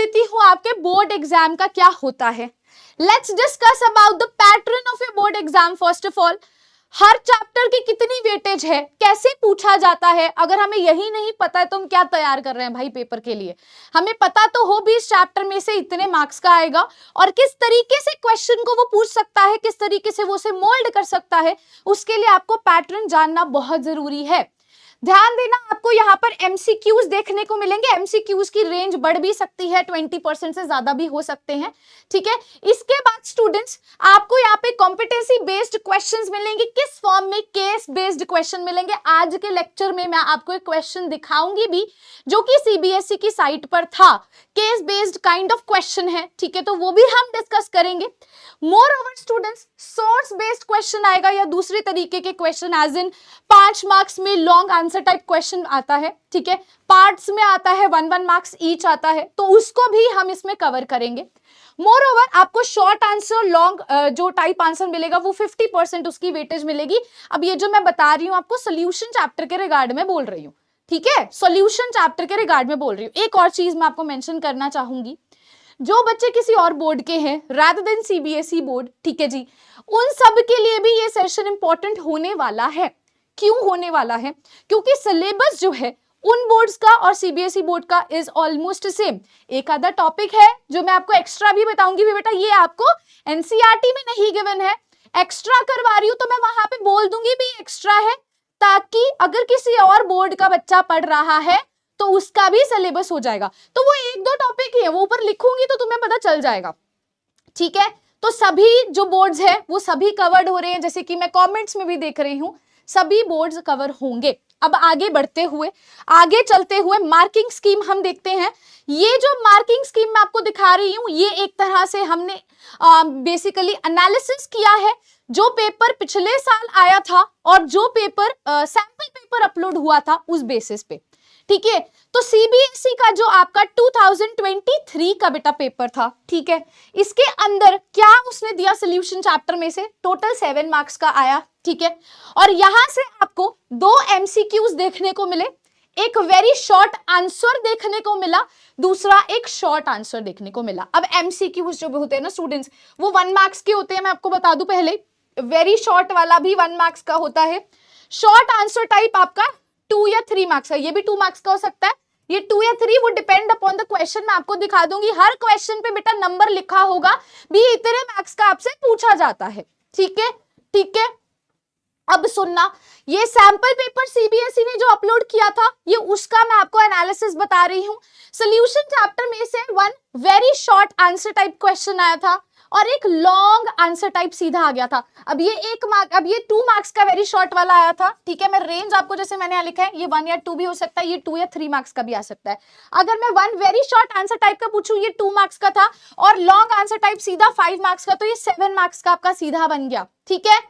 देती हूँ आपके बोर्ड एग्जाम का क्या होता है। Let's discuss about the pattern of A board exam. First of all, her chapter की कितनी वेटेज है, कैसे पूछा जाता है। अगर हमें यही नहीं पता है तो हम क्या तैयार कर रहे हैं भाई पेपर के लिए। हमें पता तो हो भी इस चैप्टर में से इतने मार्क्स का आएगा और किस तरीके से क्वेश्चन को वो पूछ सकता है, किस तरीके से वो उसे मोल्ड कर सकता है, उसके लिए आपको पैटर्न जानना बहुत जरूरी है। ध्यान देना, आपको यहाँ पर एमसीक्यूज देखने को मिलेंगे। एमसीक्यूज की रेंज बढ़ भी सकती है, 20% से ज्यादा भी हो सकते हैं, ठीक है। इसके बाद स्टूडेंट्स आपको यहाँ पे कॉम्पिटेंसी बेस्ड क्वेश्चंस मिलेंगे। किस फॉर्म में? केस बेस्ड क्वेश्चन मिलेंगे। आज के लेक्चर में मैं आपको एक क्वेश्चन दिखाऊंगी भी जो कि सीबीएसई की साइट पर था। Case based kind of question है, ठीक है, तो वो भी हम डिस्कस करेंगे। More over students, source based question आएगा या दूसरे तरीके के क्वेश्चन, एज इन 5 मार्क्स में लॉन्ग आंसर टाइप क्वेश्चन आता है, ठीक है। पार्ट्स में आता है, 1-1 मार्क्स ईच आता है, तो उसको भी हम इसमें कवर करेंगे। मोर ओवर आपको शॉर्ट आंसर, लॉन्ग जो टाइप आंसर मिलेगा वो 50% उसकी वेटेज मिलेगी। अब ये जो मैं बता रही हूँ आपको सोल्यूशन चैप्टर के रिगार्ड में बोल रही हूँ, ठीक है, सोल्यूशन चैप्टर के रिगार्ड में बोल रही हूँ। एक और चीज मैं आपको मेंशन करना चाहूंगी, जो बच्चे किसी और बोर्ड के हैं रादर देन सीबीएसई बोर्ड, ठीक है जी, उन सब के लिए भी ये सेशन इंपॉर्टेंट होने वाला है। क्यों होने वाला है? क्योंकि सिलेबस जो है उन बोर्ड्स का और सीबीएसई बोर्ड का इज ऑलमोस्ट सेम। एक आधा टॉपिक है जो मैं आपको एक्स्ट्रा भी बताऊंगी, भी बेटा ये आपको एनसीईआरटी में नहीं गिवन है, एक्स्ट्रा करवा रही हूं तो मैं वहां पे बोल दूंगी भी एक्स्ट्रा है, ताकि अगर किसी और बोर्ड का बच्चा पढ़ रहा है तो उसका भी सिलेबस हो जाएगा। तो वो 1-2 टॉपिक ही है, वो ऊपर लिखूंगी तो तुम्हें पता चल जाएगा, ठीक है। तो सभी जो बोर्ड्स है वो सभी कवर्ड हो रहे हैं, जैसे कि मैं कमेंट्स में भी देख रही हूं, सभी बोर्ड्स कवर होंगे। अब आगे बढ़ते हुए, आगे चलते हुए मार्किंग स्कीम हम देखते हैं। ये जो मार्किंग स्कीम मैं आपको दिखा रही हूं, ये एक तरह से हमने बेसिकली एनालिसिस किया है जो पेपर पिछले साल आया था और जो पेपर सैंपल पेपर अपलोड हुआ था उस बेसिस पे, ठीक है। तो सीबीएसई का जो आपका 2023 का बेटा पेपर था, ठीक है, इसके अंदर क्या उसने दिया सोल्यूशन चैप्टर में से टोटल 7 मार्क्स का आया, ठीक है। और यहां से आपको 2 एमसीक्यूज देखने को मिले, एक वेरी शॉर्ट आंसर देखने को मिला, दूसरा एक शॉर्ट आंसर देखने को मिला। अब एमसीक्यूज जो होते हैं ना स्टूडेंट्स, वो 1 मार्क्स के होते हैं, मैं आपको बता दूं पहले। वेरी शॉर्ट वाला भी 1 मार्क्स का होता है। शॉर्ट आंसर टाइप आपका 2 या 3 मार्क्स का, ये भी 2 मार्क्स का हो सकता है, ये 2 या 3 वो डिपेंड अपॉन द क्वेश्चन। मैं आपको दिखा दूंगी हर क्वेश्चन पे बेटा नंबर लिखा होगा भी इतने मार्क्स का आपसे पूछा जाता है, ठीक है, ठीक है। अब सुनना, ये सैंपल पेपर सीबीएसई ने जो अपलोड किया था, ये उसका मैं आपको एनालिसिस बता रही हूं। सोल्यूशन चैप्टर में से 1 very short answer type question आया था और एक लॉन्ग आंसर टाइप सीधा आ गया था। अब ये 2 मार्क्स का वेरी शॉर्ट वाला आया था, ठीक है। मैं रेंज आपको जैसे मैंने यहाँ लिखा है, ये 1 या 2 भी हो सकता है, ये 2 या 3 मार्क्स का भी आ सकता है। अगर मैं 1 वेरी शॉर्ट आंसर टाइप का पूछूं, ये 2 मार्क्स का था, और लॉन्ग आंसर टाइप सीधा 5 मार्क्स का, तो ये 7 मार्क्स का आपका सीधा बन गया, ठीक है,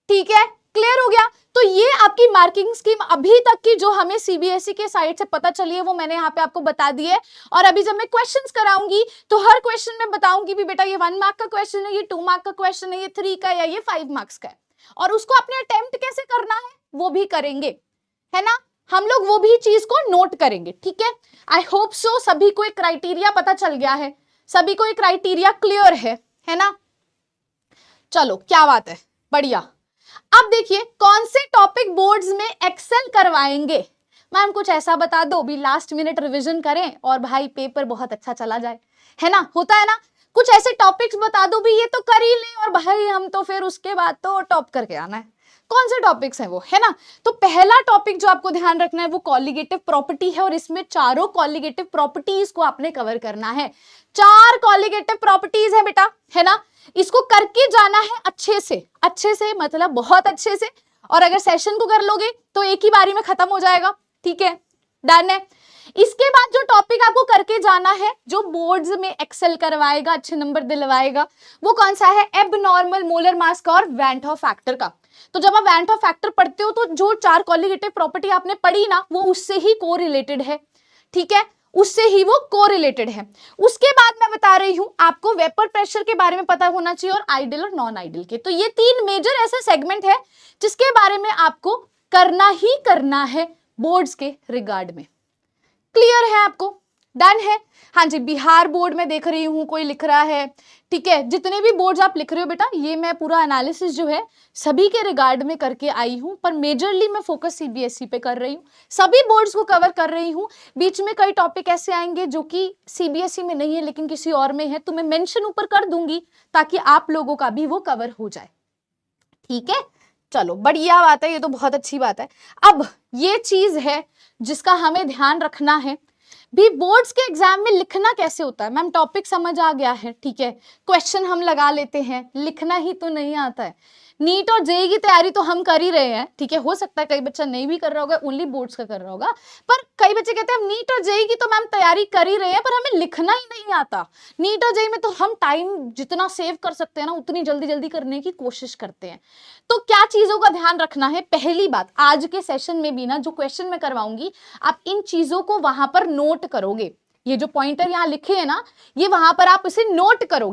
ठीक है, क्लियर हो गया। तो ये आपकी मार्किंग स्कीम अभी तक की जो हमें सीबीएसई के साइट से पता चली है वो मैंने यहाँ पे आपको बता दी है। और अभी जब मैं क्वेश्चंस कराऊंगी तो हर क्वेश्चन में बताऊंगी भी बेटा ये 1 मार्क का क्वेश्चन है, ये 2 मार्क का क्वेश्चन है, ये 3 का या ये 5 मार्क्स का है, और उसको अपने अटेम्प्ट कैसे करना है वो भी करेंगे, है ना। हम लोग वो भी चीज को नोट करेंगे, ठीक है। आई होप सो सभी को एक क्राइटेरिया पता चल गया है, सभी को एक क्राइटेरिया क्लियर है ना। चलो क्या बात है, बढ़िया। अब देखिए कौन से टॉपिक बोर्ड्स में एक्सेल करवाएंगे। मैम कुछ ऐसा बता दो भी लास्ट मिनट रिवीजन करें और भाई पेपर बहुत अच्छा चला जाए, है ना, होता है ना। कुछ ऐसे टॉपिक्स बता दो भी ये तो कर ही ले और भाई हम तो फिर उसके बाद तो टॉप करके आना है। कौन से टॉपिक्स हैं वो, है ना। तो पहला टॉपिक जो आपको ध्यान रखना है वो कॉलिगेटिव प्रॉपर्टी है, और इसमें चारों कॉलिगेटिव प्रॉपर्टीज को आपने कवर करना है। 4 कॉलिगेटिव प्रॉपर्टीज है बेटा, है ना। इसको करके जाना है अच्छे से मतलब बहुत अच्छे से, और अगर सेशन को कर लोगे तो एक ही बारी में खत्म हो जाएगा, ठीक है, डन है। इसके बाद जो टॉपिक आपको करके जाना है जो बोर्ड्स में एक्सेल करवाएगा, अच्छे नंबर दिलवाएगा, वो कौन सा है, एबनॉर्मल मोलर मास का और वैन हॉफ फैक्टर का। तो जब आप वैन हॉफ फैक्टर पढ़ते हो तो जो 4 कॉलिगेटिव प्रॉपर्टी आपने पढ़ी ना वो उससे ही कोरिलेटेड है, ठीक है, उससे ही वो कोरिलेटेड है। उसके बाद मैं बता रही हूं आपको वेपर प्रेशर के बारे में पता होना चाहिए और आइडियल और नॉन आइडियल के। तो ये 3 मेजर ऐसे सेगमेंट है जिसके बारे में आपको करना ही करना है बोर्ड्स के रिगार्ड में। क्लियर है आपको, डन है। हाँ जी, बिहार बोर्ड में देख रही हूँ कोई लिख रहा है, ठीक है। जितने भी बोर्ड्स आप लिख रहे हो बेटा, ये मैं पूरा एनालिसिस जो है सभी के रिगार्ड में करके आई हूँ, पर मेजरली मैं फोकस सीबीएसई पे कर रही हूँ, सभी बोर्ड्स को कवर कर रही हूँ। बीच में कई टॉपिक ऐसे आएंगे जो कि सीबीएसई में नहीं है लेकिन किसी और में है, तो मैं मेंशन ऊपर कर दूंगी ताकि आप लोगों का भी वो कवर हो जाए, ठीक है। चलो बढ़िया बात है, ये तो बहुत अच्छी बात है। अब ये चीज है जिसका हमें ध्यान रखना है भी, बोर्ड्स के एग्जाम में लिखना कैसे होता है। मैम टॉपिक समझ आ गया है, ठीक है, क्वेश्चन हम लगा लेते हैं, लिखना ही तो नहीं आता है। नीट और जेईई की तैयारी तो हम कर ही रहे हैं, ठीक है। हो सकता है कई बच्चा नहीं भी कर रहा होगा, ओनली बोर्ड्स का कर रहा होगा, पर कई बच्चे कहते हैं हम नीट और जेईई की तो मैम तैयारी कर ही रहे हैं पर हमें लिखना ही नहीं आता। नीट और जेईई में तो हम टाइम जितना सेव कर सकते हैं ना उतनी जल्दी जल्दी करने की कोशिश करते हैं। तो क्या चीजों का ध्यान रखना है, पहली बात आज के सेशन में भी ना जो क्वेश्चन मैं करवाऊंगी आप इन चीजों को वहां पर नोट करोगे। ये जो पॉइंटर यहाँ लिखे हैं ना, ये वहां पर आप इसे नोट करोगे।